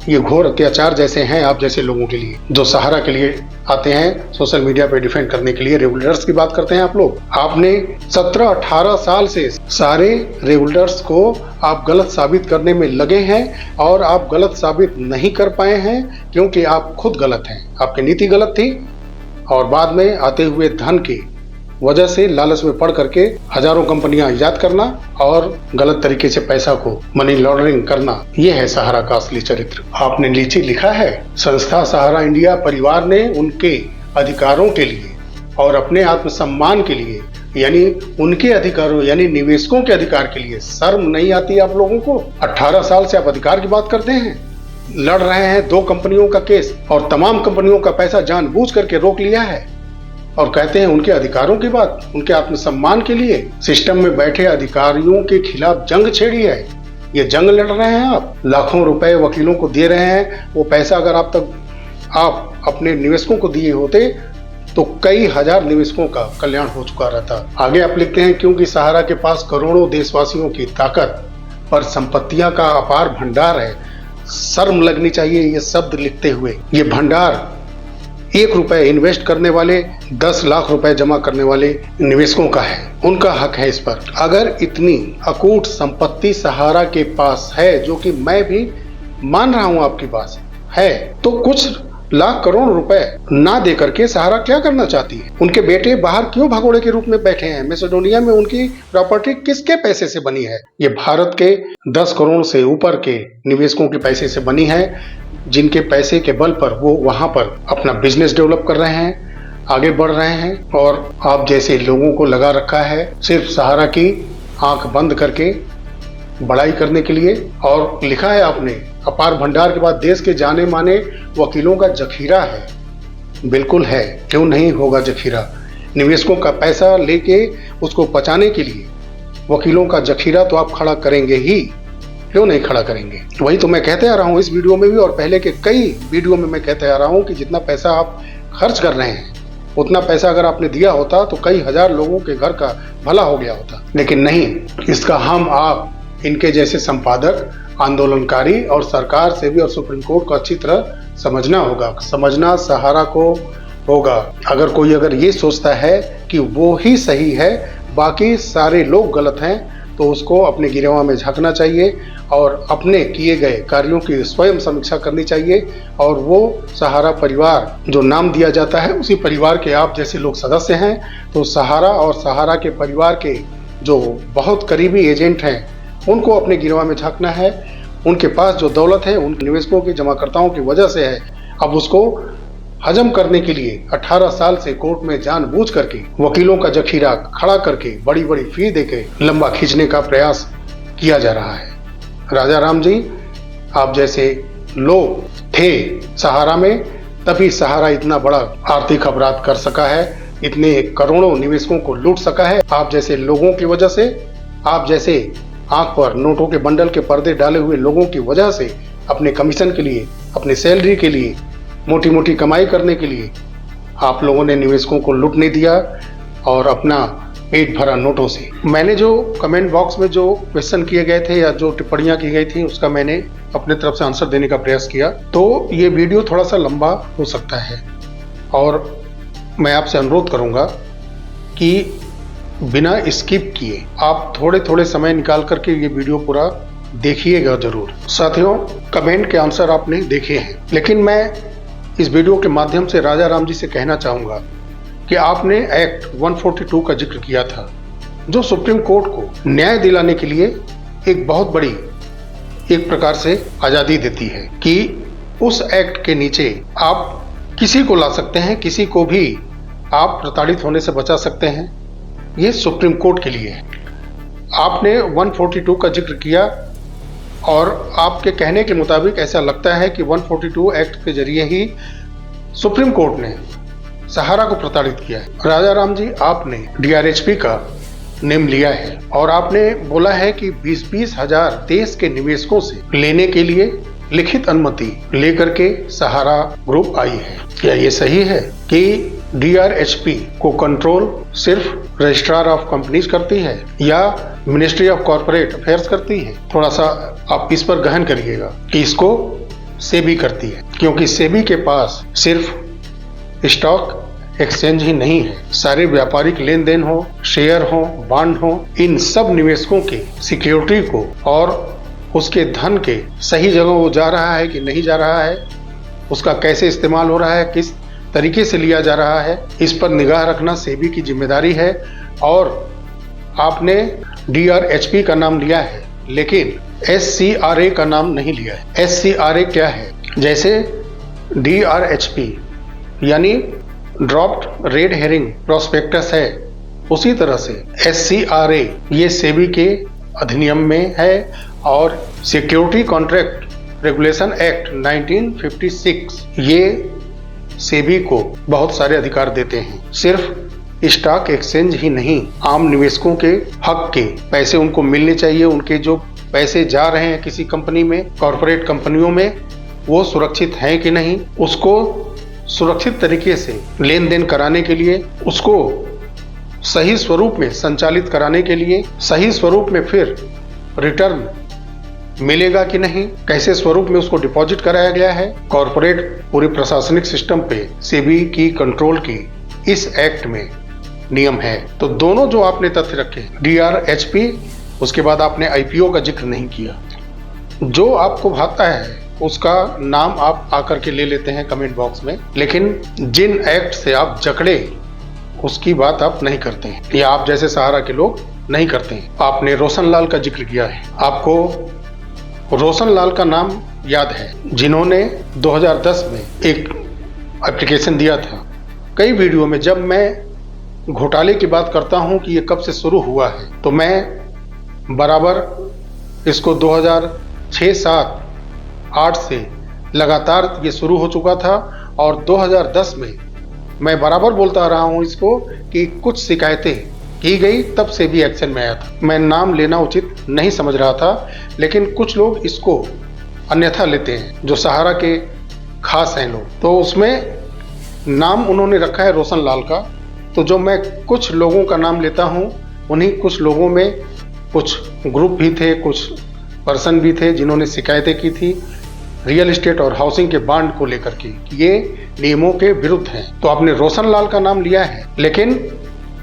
S1: ये घोर अत्याचार जैसे हैं आप जैसे लोगों के लिए, जो सहारा के लिए आते हैं सोशल मीडिया पे डिफेंड करने के लिए। रेगुलेटर्स की बात करते हैं आप लोग। आपने 17-18 साल से सारे रेगुलेटर्स को आप गलत साबित करने में लगे हैं और आप गलत साबित नहीं कर पाए हैं, क्योंकि आप खुद गलत हैं। आपकी नीति गलत थी और बाद में आते हुए धन की वजह से लालच में पड़ करके हजारों कंपनियां ईजाद करना और गलत तरीके से पैसा को मनी लॉन्ड्रिंग करना, ये है सहारा का असली चरित्र। आपने नीचे लिखा है, संस्था सहारा इंडिया परिवार ने उनके अधिकारों के लिए और अपने आत्मसम्मान के लिए, यानी उनके अधिकारों यानी निवेशकों के अधिकार के लिए शर्म नहीं आती आप लोगों को? 18 साल से आप अधिकार की बात करते हैं, लड़ रहे हैं 2 कंपनियों का केस और तमाम कंपनियों का पैसा जानबूझ करके रोक लिया है और कहते हैं उनके अधिकारों की बात, उनके आत्मसम्मान के लिए सिस्टम में बैठे अधिकारियों के खिलाफ जंग छेड़ी है। ये जंग लड़ रहे हैं आप, लाखों रुपए वकीलों को दे रहे हैं। वो पैसा अगर आप अपने निवेशकों को दिए होते तो कई हजार निवेशकों का कल्याण हो चुका रहता। आगे आप लिखते हैं, क्योंकि सहारा के पास करोड़ों देशवासियों की ताकत पर संपत्तियां का अपार भंडार है। शर्म लगनी चाहिए ये शब्द लिखते हुए। ये भंडार 1 रुपए इन्वेस्ट करने वाले 10 लाख रुपए जमा करने वाले निवेशकों का है, उनका हक है इस पर। अगर इतनी अकूट संपत्ति सहारा के पास है, जो कि मैं भी मान रहा हूं आपके पास है, तो कुछ लाख करोड़ रुपए ना दे करके सहारा क्या करना चाहती है? उनके बेटे बाहर क्यों भगोड़े के रूप में बैठे हैं? मैसेडोनिया में उनकी प्रॉपर्टी किसके पैसे से बनी है? ये भारत के 10 करोड़ से ऊपर के निवेशकों के पैसे से बनी है, जिनके पैसे के बल पर वो वहां पर अपना बिजनेस डेवलप कर रहे हैं, आगे बढ़ रहे हैं। और आप जैसे लोगों को लगा रखा है सिर्फ सहारा की आंख बंद करके बड़ाई करने के लिए। और लिखा है आपने, अपार भंडार के बाद देश के जाने माने वकीलों का जखीरा है। बिल्कुल है, क्यों नहीं होगा जखीरा? निवेशकों का पैसा लेके उसको बचाने के लिए वकीलों का जखीरा तो आप खड़ा करेंगे ही, क्यों नहीं खड़ा करेंगे? वही तो मैं कहते आ रहा हूँ इस वीडियो में भी, और पहले के कई वीडियो में मैं कहते आ रहा हूँ कि जितना पैसा आप खर्च कर रहे हैं उतना पैसा अगर आपने दिया होता तो कई हजार लोगों के घर का भला हो गया होता। लेकिन नहीं, इसका हम आप इनके जैसे संपादक, आंदोलनकारी और सरकार से भी और सुप्रीम कोर्ट को अच्छी तरह समझना होगा। समझना सहारा को होगा। अगर कोई ये सोचता है कि वो ही सही है, बाकी सारे लोग गलत हैं, तो उसको अपने गिरवा में झांकना चाहिए और अपने किए गए कार्यों की स्वयं समीक्षा करनी चाहिए। और वो सहारा परिवार जो नाम दिया जाता है, उसी परिवार के आप जैसे लोग सदस्य हैं, तो सहारा और सहारा के परिवार के जो बहुत करीबी एजेंट हैं उनको अपने गिरवा में झांकना है। उनके पास जो दौलत है उन निवेशकों के जमाकर्ताओं की वजह से है। अब उसको हजम करने के लिए 18 साल से कोर्ट में जानबूझ करके वकीलों का जखीरा खड़ा करके बड़ी बड़ी फी देके लंबा खींचने का प्रयास किया जा रहा है। राजा राम जी, आप जैसे लोग थे सहारा में, तभी सहारा इतना बड़ा आर्थिक अपराध कर सका है, इतने करोड़ों निवेशकों को लूट सका है। आप जैसे लोगों की वजह से, आप जैसे आंख पर नोटों के बंडल के पर्दे डाले हुए लोगों की वजह से, अपने कमीशन के लिए, अपनी सैलरी के लिए, मोटी मोटी कमाई करने के लिए आप लोगों ने निवेशकों को लूटने दिया और अपना पेट भरा नोटों से। मैंने जो कमेंट बॉक्स में जो क्वेश्चन किए गए थे या जो टिप्पणियां की गई थी, उसका मैंने अपने तरफ से आंसर देने का प्रयास किया। तो ये वीडियो थोड़ा सा लंबा हो सकता है और मैं आपसे अनुरोध करूंगा कि बिना स्किप किए आप थोड़े थोड़े समय निकाल करके ये वीडियो पूरा देखिएगा जरूर। साथियों, कमेंट के आंसर आपने देखे हैं, लेकिन मैं इस वीडियो के माध्यम से राजा राम जी से कहना चाहूंगा कि आपने एक्ट 142 का जिक्र किया था, जो सुप्रीम कोर्ट को न्याय दिलाने के लिए एक बहुत बड़ी एक प्रकार से आजादी देती है कि उस एक्ट के नीचे आप किसी को ला सकते हैं, किसी को भी आप प्रताड़ित होने से बचा सकते हैं। ये सुप्रीम कोर्ट के लिए है। आपने 142 का जिक्र किया और आपके कहने के मुताबिक ऐसा लगता है कि 142 एक्ट के जरिए ही सुप्रीम कोर्ट ने सहारा को प्रताड़ित किया है। राजा राम जी, आपने DRHP का नेम लिया है और आपने बोला है कि 20-20 हजार देश के निवेशकों से लेने के लिए लिखित अनुमति लेकर के सहारा ग्रुप आई है। क्या ये सही है कि DRHP को कंट्रोल सिर्फ रजिस्ट्रार ऑफ कंपनीज करती है या मिनिस्ट्री ऑफ कॉर्पोरेट अफेयर्स करती है? थोड़ा सा आप इस पर गहन करिएगा कि इसको सेबी करती है, क्योंकि सेबी के पास सिर्फ स्टॉक एक्सचेंज ही नहीं है, सारे व्यापारिक लेन देन हो, शेयर हो, बॉन्ड हो, इन सब निवेशकों के सिक्योरिटी को और उसके धन के सही जगह वो जा रहा है कि नहीं जा रहा है, उसका कैसे इस्तेमाल हो रहा है, किस तरीके से लिया जा रहा है, इस पर निगाह रखना सेबी की जिम्मेदारी है। और आपने DRHP का नाम लिया है लेकिन SCRA का नाम नहीं लिया है। SCRA क्या है? जैसे DRHP यानी ड्रॉप्ड रेड हेरिंग प्रोस्पेक्टस है, उसी तरह से SCRA ये सेबी के अधिनियम में है और सिक्योरिटी कॉन्ट्रैक्ट रेगुलेशन एक्ट 1956 ये सेबी को बहुत सारे अधिकार देते हैं। सिर्फ स्टॉक एक्सचेंज ही नहीं, आम निवेशकों के हक के पैसे उनको मिलने चाहिए। उनके जो पैसे जा रहे हैं किसी कंपनी में, कॉरपोरेट कंपनियों में, वो सुरक्षित हैं कि नहीं, उसको सुरक्षित तरीके से लेन देन कराने के लिए, उसको सही स्वरूप में संचालित कराने के लिए, सही स्वरूप में फिर रिटर्न मिलेगा कि नहीं, कैसे स्वरूप में उसको डिपॉजिट कराया गया है, कॉरपोरेट पूरे प्रशासनिक सिस्टम पे सेबी की कंट्रोल की इस एक्ट में नियम है। तो दोनों जो आपने तथ्य रखे, DRHP, उसके बाद आपने IPO का जिक्र नहीं किया। जो आपको भाता है उसका नाम आप आकर के ले लेते हैं कमेंट बॉक्स में, लेकिन जिन एक्ट से आप जकड़े उसकी बात आप नहीं करते हैं, या आप जैसे सहारा के लोग नहीं करते हैं। आपने रोशन लाल का जिक्र किया है, आपको रोशन लाल का नाम याद है, जिन्होंने 2010 में एक एप्लीकेशन दिया था। कई वीडियो में जब मैं घोटाले की बात करता हूं कि ये कब से शुरू हुआ है, तो मैं बराबर इसको 2006, 7, 8 से लगातार ये शुरू हो चुका था और 2010 में मैं बराबर बोलता रहा हूं इसको कि कुछ शिकायतें की गई, तब से भी एक्शन में आया था। मैं नाम लेना उचित नहीं समझ रहा था, लेकिन कुछ लोग इसको अन्यथा लेते हैं, जो सहारा के खास हैं लोग, तो उसमें नाम उन्होंने रखा है रोशन लाल का। तो जो मैं कुछ लोगों का नाम लेता हूं, उन्हीं कुछ लोगों में कुछ ग्रुप भी थे, कुछ पर्सन भी थे जिन्होंने शिकायतें की थी रियल एस्टेट और हाउसिंग के बांड को लेकर के, ये नियमों के विरुद्ध हैं। तो आपने रोशन लाल का नाम लिया है, लेकिन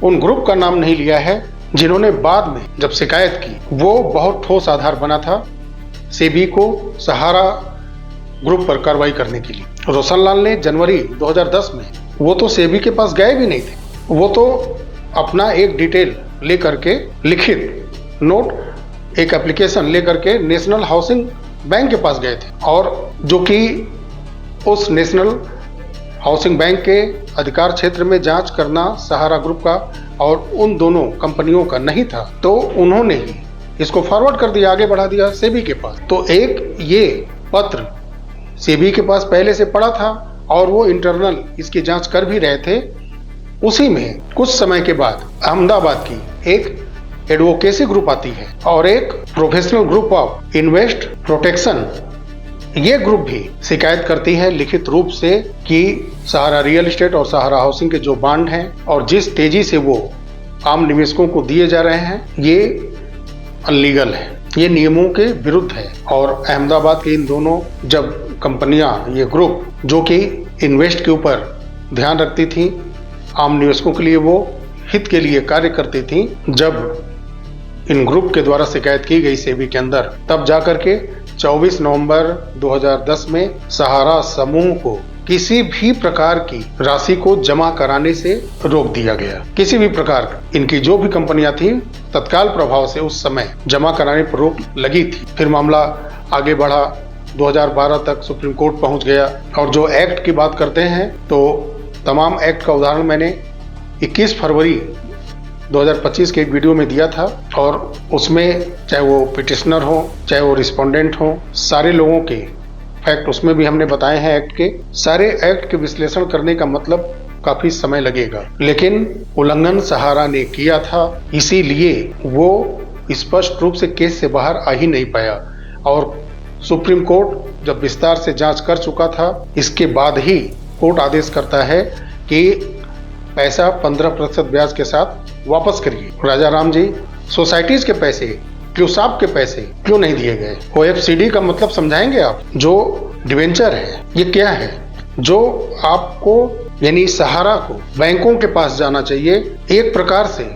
S1: उन ग्रुप का नाम नहीं लिया है जिन्होंने बाद में जब शिकायत की, वो बहुत ठोस आधार बना था सेबी को सहारा ग्रुप पर कार्रवाई करने के लिए। रोशन लाल ने जनवरी 2010 में, वो तो सेबी के पास गए भी नहीं थे, वो तो अपना एक डिटेल लेकर के, लिखित नोट, एक एप्लीकेशन लेकर के नेशनल हाउसिंग बैंक के पास गए थे, और जो कि उस नेशनल हाउसिंग बैंक के अधिकार क्षेत्र में जांच करना सहारा ग्रुप का और उन दोनों कंपनियों का नहीं था, तो उन्होंने ही इसको फॉरवर्ड कर दिया, आगे बढ़ा दिया सेबी के पास। तो एक ये पत्र सेबी के पास पहले से पड़ा था और वो इंटरनल इसकी जांच कर भी रहे थे। उसी में कुछ समय के बाद अहमदाबाद की एक एडवोकेसी ग्रुप आती है और एक professional group of invest protection, ये ग्रुप भी शिकायत करती है लिखित रूप से कि सहारा रियल एस्टेट और सहारा हाउसिंग के जो बांड हैं और जिस तेजी से वो आम निवेशकों को दिए जा रहे हैं, ये अनलीगल है, ये नियमों के विरुद्ध है। और अहमदाबाद के इन दोनों जब कंपनियां, ये ग्रुप जो कि इन्वेस्ट के ऊपर ध्यान रखती थी, आम निवेशकों के लिए वो हित के लिए कार्य करती थी, जब इन ग्रुप के द्वारा शिकायत की गई सेबी के अंदर, तब जाकर के 24 नवंबर 2010 में सहारा समूह को किसी भी प्रकार की राशि को जमा कराने से रोक दिया गया। किसी भी प्रकार इनकी जो भी कंपनियां थी, तत्काल प्रभाव से उस समय जमा कराने पर रोक लगी थी। फिर मामला आगे बढ़ा, 2012 तक सुप्रीम कोर्ट पहुंच गया। और जो एक्ट की बात करते हैं, तो तमाम एक्ट का उदाहरण मैंने 21 फरवरी 2025 के एक वीडियो में दिया था, और उसमें चाहे वो पिटिशनर हो, चाहे वो रिस्पोंडेंट हो, सारे लोगों के फैक्ट उसमें भी हमने बताए हैं। एक्ट के सारे एक्ट के विश्लेषण करने का मतलब काफी समय लगेगा, लेकिन उल्लंघन सहारा ने किया था, इसीलिए वो स्पष्ट रूप से केस से बाहर आ ही नहीं पाया। और सुप्रीम कोर्ट जब विस्तार से जांच कर चुका था, इसके बाद ही कोर्ट आदेश करता है कि पैसा 15% ब्याज के साथ वापस करिए। राजा राम जी, सोसाइटीज के पैसे, क्यूसाप के पैसे क्यों नहीं दिए गए? OFCD का मतलब समझाएंगे आप? जो डिवेंचर है, ये क्या है? जो आपको यानी सहारा को बैंकों के पास जाना चाहिए। एक प्रकार से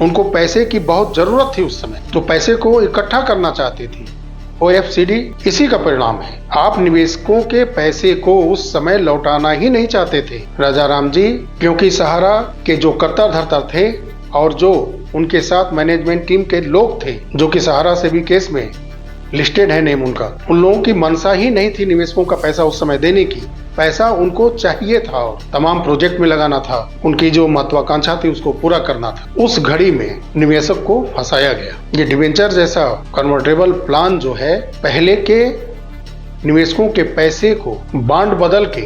S1: उनको पैसे की बहुत जरूरत थी उस समय, तो पैसे को इकट्ठा करना चाहती थी। OFCD इसी का परिणाम है। आप निवेशकों के पैसे को उस समय लौटाना ही नहीं चाहते थे राजा राम जी, क्योंकि सहारा के जो कर्ता धर्ता थे और जो उनके साथ मैनेजमेंट टीम के लोग थे, जो कि सहारा से भी केस में लिस्टेड है नेम उनका, उन लोगों की मंशा ही नहीं थी निवेशकों का पैसा उस समय देने की। पैसा उनको चाहिए था और तमाम प्रोजेक्ट में लगाना था, उनकी जो महत्वाकांक्षा थी उसको पूरा करना था। उस घड़ी में निवेशक को फंसाया गया। ये डिवेंचर जैसा कन्वर्टेबल प्लान जो है, पहले के निवेशकों के पैसे को बांड बदल के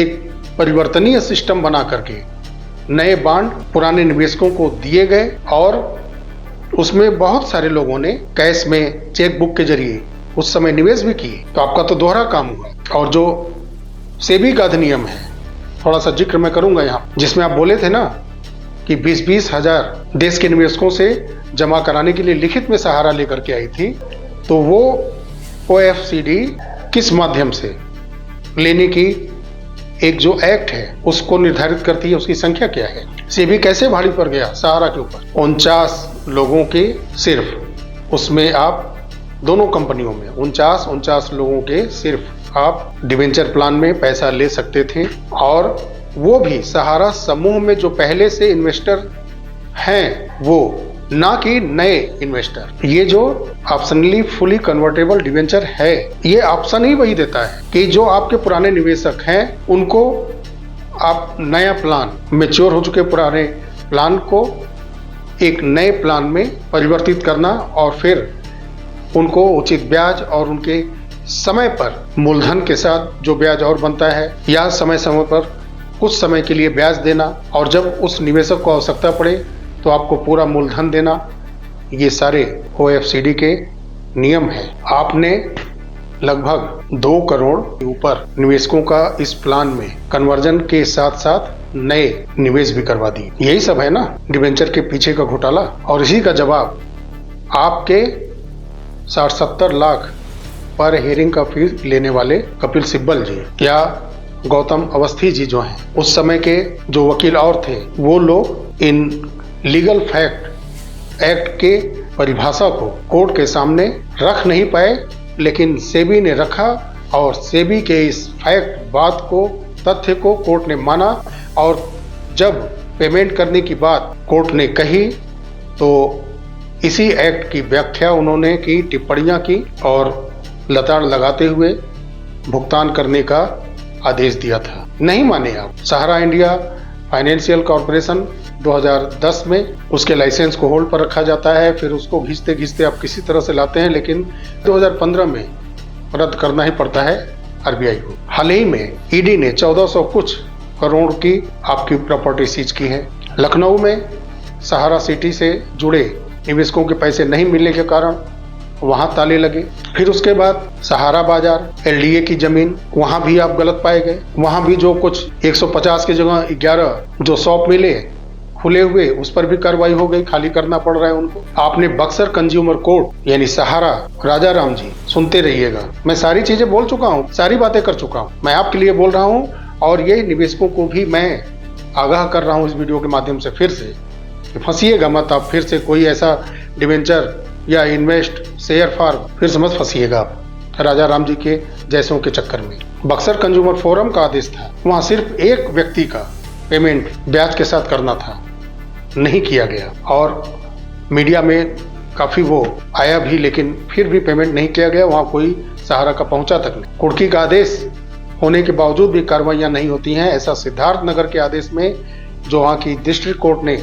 S1: एक परिवर्तनीय सिस्टम बना करके नए बांड पुराने निवेशकों को दिए गए और उसमें बहुत सारे लोगों ने कैश में चेकबुक के जरिए उस समय निवेश भी किए। तो आपका तो दोहरा काम हुआ। और जो सेबी का अधिनियम है, थोड़ा सा जिक्र मैं करूंगा यहाँ, जिसमें आप बोले थे ना कि 20-20 हजार देश के निवेशकों से जमा कराने के लिए लिखित में सहारा लेकर के आई थी, तो वो OFCD किस माध्यम से लेने की एक जो एक्ट है उसको निर्धारित करती है, उसकी संख्या क्या है। सेबी कैसे भारी पड़ गया सहारा के ऊपर? 49 लोगों के सिर्फ, उसमें आप दोनों कंपनियों में 49 लोगों के सिर्फ आप डिवेंचर प्लान में पैसा ले सकते थे, और वो भी सहारा समूह में जो पहले से इन्वेस्टर हैं वो, ना कि नए इन्वेस्टर। ये जो ऑप्शनली फुली कन्वर्टेबल डिवेंचर है, ये ऑप्शन ही वही देता है कि जो आपके पुराने निवेशक हैं उनको आप नया प्लान, मैच्योर हो चुके पुराने प्लान को एक नए प्लान में परिवर्तित करना और फिर उनको उचित ब्याज और उनके समय पर मूलधन के साथ जो ब्याज और बनता है, या समय समय पर कुछ समय के लिए ब्याज देना, और जब उस निवेशक को आवश्यकता पड़े तो आपको पूरा मूलधन देना। ये सारे OFCD के नियम हैं। आपने लगभग 2 करोड़ के ऊपर निवेशकों का इस प्लान में कन्वर्जन के साथ साथ नए निवेश भी करवा दिए। यही सब है ना डिवेंचर के पीछे का घोटाला। और इसी का जवाब आपके 60-70 लाख पर हेयरिंग का फीस लेने वाले कपिल सिब्बल जी या गौतम अवस्थी जी जो हैं, उस समय के जो वकील और थे, वो लोग इन लीगल फैक्ट एक्ट के परिभाषा को कोर्ट के सामने रख नहीं पाए, लेकिन सेबी ने रखा और सेबी के इस फैक्ट बात को, तथ्य को कोर्ट ने माना। और जब पेमेंट करने की बात कोर्ट ने कही तो इसी एक्ट की व्याख्या उन्होंने की, टिप्पणियां की और लताड़ लगाते हुए भुगतान करने का आदेश दिया था। नहीं माने आप। सहारा इंडिया फाइनेंशियल कॉर्पोरेशन 2010 में उसके लाइसेंस को होल्ड पर रखा जाता है, फिर उसको घिसते घिसते आप किसी तरह से लाते हैं, लेकिन 2015 में रद्द करना ही पड़ता है RBI को। हाल ही में ED ने 1400 कुछ करोड़ की आपकी प्रॉपर्टी सीज की है। लखनऊ में सहारा सिटी से जुड़े निवेशकों के पैसे नहीं मिलने के कारण वहां ताले लगे। फिर उसके बाद सहारा बाजार, LDA की जमीन, वहां भी आप गलत पाए गए। वहां भी जो कुछ 150 की जगह 11 जो शॉप मिले खुले हुए, उस पर भी कार्रवाई हो गई, खाली करना पड़ रहा है उनको। आपने बक्सर कंज्यूमर कोर्ट यानी सहारा राजा राम जी, सुनते रहिएगा, मैं सारी चीजें बोल चुका हूँ, सारी बातें कर चुका हूँ, मैं आपके लिए बोल रहा हूँ और ये निवेशकों को भी मैं आगाह कर रहा हूँ इस वीडियो के माध्यम से फिर से, फंसिएगा मत आप फिर से कोई ऐसा डिवेंचर या इन्वेस्ट शेयर फार्म फिर से मत फंसिएगा आप राजा राम जी के जैसों के चक्कर में। बक्सर कंज्यूमर फोरम का आदेश था, वहां सिर्फ एक व्यक्ति का पेमेंट ब्याज के साथ करना था, नहीं किया गया और मीडिया में काफी वो आया भी, लेकिन फिर भी पेमेंट नहीं किया गया, वहां कोई सहारा का पहुंचा तक नहीं। कुर्की का आदेश होने के बावजूद भी कार्रवाइयां नहीं होती हैं, ऐसा सिद्धार्थ नगर के आदेश में जो वहां की डिस्ट्रिक्ट कोर्ट ने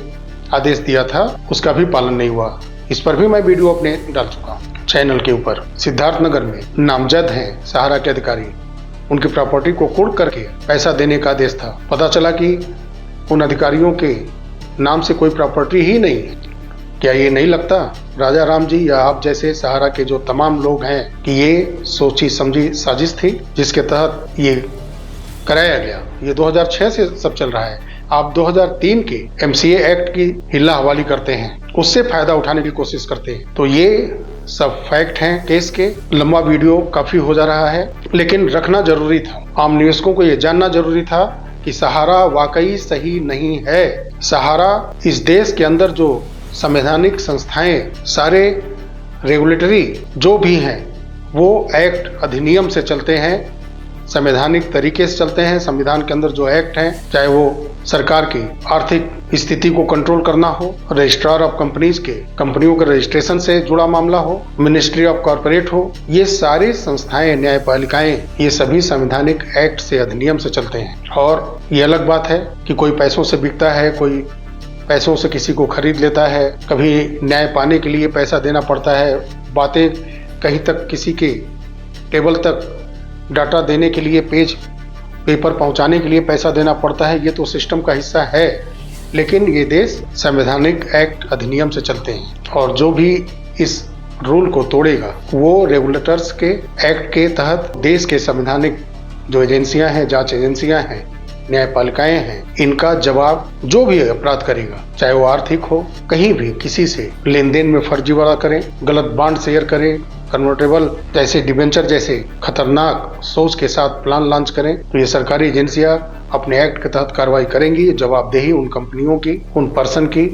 S1: आदेश दिया था उसका भी पालन नहीं हुआ। इस पर भी मैं वीडियो अपने डाल चुका हूँ चैनल के ऊपर। सिद्धार्थ नगर में नामजद हैं सहारा के अधिकारी, उनकी प्रॉपर्टी को कुर्क करके पैसा देने का आदेश था। पता चला कि उन अधिकारियों के नाम से कोई प्रॉपर्टी ही नहीं है। क्या ये नहीं लगता राजा राम जी या आप जैसे सहारा के जो तमाम लोग हैं कि ये सोची समझी साजिश थी जिसके तहत ये कराया गया? ये 2006 से सब चल रहा है। आप 2003 के MCA एक्ट की हिल्ला हवाली करते हैं, उससे फायदा उठाने की कोशिश करते हैं। तो ये सब फैक्ट हैं केस के। लंबा वीडियो काफी हो जा रहा है, लेकिन रखना जरूरी था। आम निवेशकों को ये जानना जरूरी था कि सहारा वाकई सही नहीं है। सहारा इस देश के अंदर जो संवैधानिक संस्थाएं, सारे रेगुलेटरी जो भी हैं, वो एक्ट अधिनियम से चलते हैं, संवैधानिक तरीके से चलते हैं। संविधान के अंदर जो एक्ट हैं, चाहे वो सरकार की आर्थिक स्थिति को कंट्रोल करना हो, रजिस्ट्रार ऑफ कंपनीज के कंपनियों के रजिस्ट्रेशन से जुड़ा मामला हो, मिनिस्ट्री ऑफ कॉर्पोरेट हो, ये सारी संस्थाएं, न्यायपालिकाएं, ये सभी संवैधानिक एक्ट से, अधिनियम से चलते हैं। और ये अलग बात है कि कोई पैसों से बिकता है, कोई पैसों से किसी को खरीद लेता है, कभी न्याय पाने के लिए पैसा देना पड़ता है, बातें कहीं तक किसी के टेबल तक डाटा देने के लिए, पेपर पहुंचाने के लिए पैसा देना पड़ता है। ये तो सिस्टम का हिस्सा है, लेकिन ये देश संवैधानिक एक्ट, अधिनियम से चलते हैं और जो भी इस रूल को तोड़ेगा वो रेगुलेटर्स के एक्ट के तहत देश के संवैधानिक जो एजेंसियां हैं, जांच एजेंसियां हैं, न्यायपालिकाएं हैं, इनका जवाब जो भी अपराध करेगा, चाहे वो आर्थिक हो, कहीं भी किसी से लेन देन में फर्जीवाड़ा करें, गलत बॉन्ड शेयर करें, कन्वर्टेबल जैसे डिबेंचर जैसे खतरनाक सोच के साथ प्लान लॉन्च करें, तो ये सरकारी एजेंसियां अपने एक्ट के तहत कार्रवाई करेंगी। जवाबदेही उन कंपनियों की, उन पर्सन की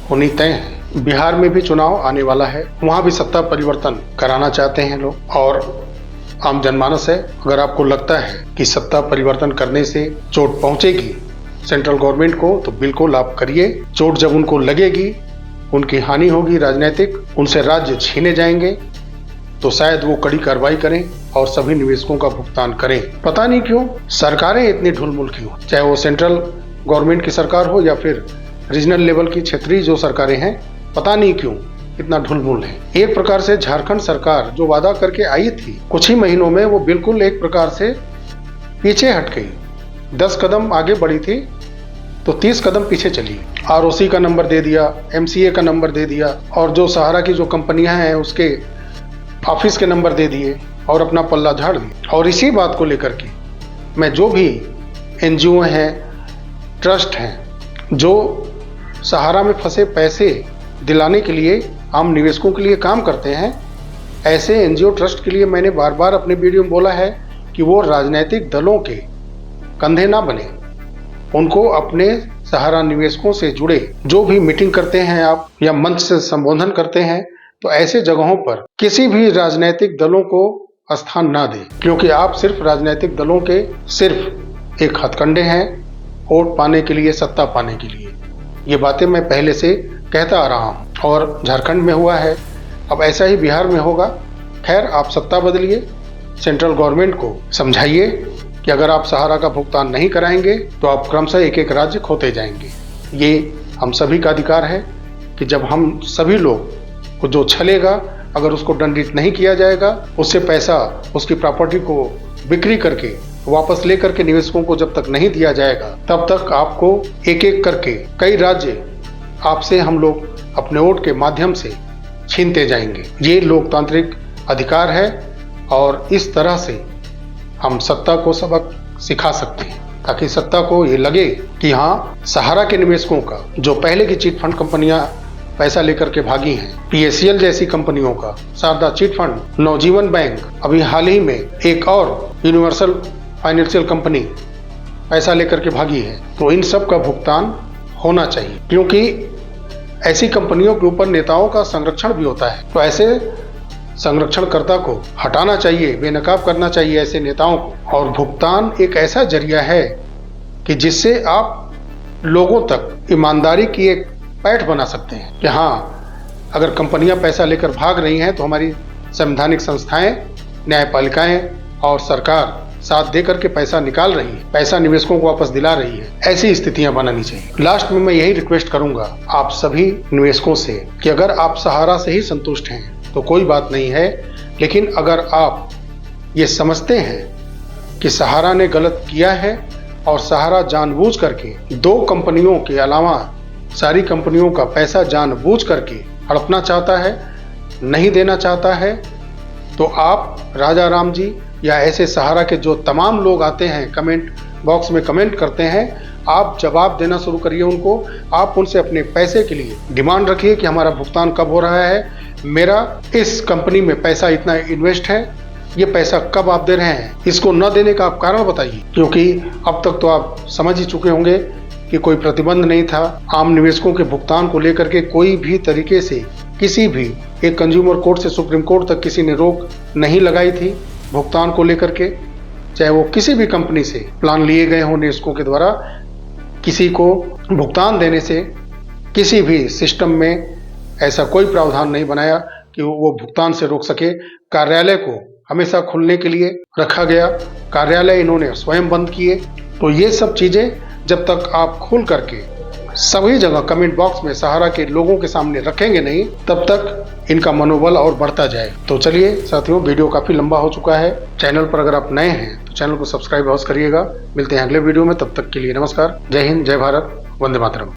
S1: होनी तय है। बिहार में भी चुनाव आने वाला है, वहां भी सत्ता परिवर्तन कराना चाहते हैं लोग और आम जनमानस है। अगर आपको लगता है कि सत्ता परिवर्तन करने से चोट पहुंचेगी सेंट्रल गवर्नमेंट को, तो बिल्कुल आप करिए। चोट जब उनको लगेगी, उनकी हानि होगी राजनीतिक, उनसे राज्य छीने जाएंगे, तो शायद वो कड़ी कार्रवाई करें और सभी निवेशकों का भुगतान करें। पता नहीं क्यों सरकारें इतनी ढुलमुल क्यों, चाहे वो सेंट्रल गवर्नमेंट की सरकार हो या फिर रीजनल लेवल की क्षेत्रीय जो सरकारें हैं, पता नहीं क्यों इतना ढुलमुल है। एक प्रकार से झारखंड सरकार जो वादा करके आई थी, कुछ ही महीनों में वो बिल्कुल एक प्रकार से पीछे हट गई। 10 कदम आगे बढ़ी थी तो 30 कदम पीछे चली। ROC का नंबर दे दिया, MCA का नंबर दे दिया और जो सहारा की जो कंपनियां हैं उसके ऑफिस के नंबर दे दिए और अपना पल्ला झाड़ दिया। और इसी बात को लेकर के मैं जो भी NGO हैं, ट्रस्ट हैं, जो सहारा में फंसे पैसे दिलाने के लिए आम निवेशकों के लिए काम करते हैं, ऐसे NGO ट्रस्ट के लिए मैंने बार बार अपने वीडियो में बोला है कि वो राजनीतिक दलों के कंधे ना बने। उनको अपने सहारा निवेशकों से जुड़े जो भी मीटिंग करते हैं आप या मंच से संबोधन करते हैं, तो ऐसे जगहों पर किसी भी राजनीतिक दलों को स्थान ना दें, क्योंकि आप सिर्फ राजनीतिक दलों के सिर्फ एक हथकंडे हैं वोट पाने के लिए, सत्ता पाने के लिए। ये बातें मैं पहले से कहता आ रहा हूं और झारखंड में हुआ है, अब ऐसा ही बिहार में होगा। खैर, आप सत्ता बदलिए, सेंट्रल गवर्नमेंट को समझाइए कि अगर आप सहारा का भुगतान नहीं कराएंगे तो आप क्रमशः एक एक राज्य खोते जाएंगे। ये हम सभी का अधिकार है कि जब हम सभी लोग को जो छलेगा, अगर उसको दंडित नहीं किया जाएगा, उससे पैसा, उसकी प्रॉपर्टी को बिक्री करके वापस लेकर के निवेशकों को जब तक नहीं दिया जाएगा, तब तक आपको एक एक करके कई राज्य आपसे हम लोग अपने वोट के माध्यम से छीनते जाएंगे। ये लोकतांत्रिक अधिकार है और इस तरह से हम सत्ता को सबक सिखा सकते हैं, ताकि सत्ता को ये लगे कि हाँ, सहारा के निवेशकों का, जो पहले की चिट फंड कंपनियां पैसा लेकर के भागी हैं, PACL जैसी कंपनियों का, शारदा चिट फंड, नवजीवन बैंक, अभी हाल ही में एक और यूनिवर्सल फाइनेंशियल कंपनी पैसा लेकर के भागी है, तो इन सब का भुगतान होना चाहिए, क्योंकि ऐसी कंपनियों के ऊपर नेताओं का संरक्षण भी होता है। तो ऐसे संरक्षणकर्ता को हटाना चाहिए, बेनकाब करना चाहिए ऐसे नेताओं को। और भुगतान एक ऐसा जरिया है कि जिससे आप लोगों तक ईमानदारी की एक पैठ बना सकते हैं कि हाँ, अगर कंपनियां पैसा लेकर भाग रही हैं तो हमारी संवैधानिक संस्थाएं, न्यायपालिकाएं और सरकार साथ देकर के पैसा निकाल रही है, पैसा निवेशकों को वापस दिला रही है। ऐसी स्थितियां बनानी चाहिए। लास्ट में मैं यही रिक्वेस्ट करूंगा आप सभी निवेशकों से कि अगर आप सहारा से ही संतुष्ट हैं तो कोई बात नहीं है, लेकिन अगर आप ये समझते हैं कि सहारा ने गलत किया है और सहारा जानबूझ करके 2 कंपनियों के अलावा सारी कंपनियों का पैसा जानबूझ करके हड़पना चाहता है, नहीं देना चाहता है, तो आप राजा राम जी या ऐसे सहारा के जो तमाम लोग आते हैं, कमेंट बॉक्स में कमेंट करते हैं, आप जवाब देना शुरू करिए उनको। आप उनसे अपने पैसे के लिए डिमांड रखिए कि हमारा भुगतान कब हो रहा है, मेरा इस कंपनी में पैसा इतना इन्वेस्ट है, ये पैसा कब आप दे रहे हैं, इसको न देने का आप कारण बताइए। क्योंकि अब तक तो आप समझ ही चुके होंगे कि कोई प्रतिबंध नहीं था आम निवेशकों के भुगतान को लेकर के। कोई भी तरीके से किसी भी एक कंज्यूमर कोर्ट से सुप्रीम कोर्ट तक किसी ने रोक नहीं लगाई थी भुगतान को लेकर के, चाहे वो किसी भी कंपनी से प्लान लिए गए हों निवेशकों के द्वारा। किसी को भुगतान देने से किसी भी सिस्टम में ऐसा कोई प्रावधान नहीं बनाया कि वो भुगतान से रोक सके। कार्यालय को हमेशा खुलने के लिए रखा गया, कार्यालय इन्होंने स्वयं बंद किए। तो ये सब चीजें जब तक आप खुल करके सभी जगह कमेंट बॉक्स में सहारा के लोगों के सामने रखेंगे नहीं, तब तक इनका मनोबल और बढ़ता जाए। तो चलिए साथियों, वीडियो काफी लंबा हो चुका है। चैनल पर अगर आप नए हैं तो चैनल को सब्सक्राइब अवश्य करिएगा। मिलते हैं अगले वीडियो में, तब तक के लिए नमस्कार। जय हिंद, जय भारत, वंदे मातरम।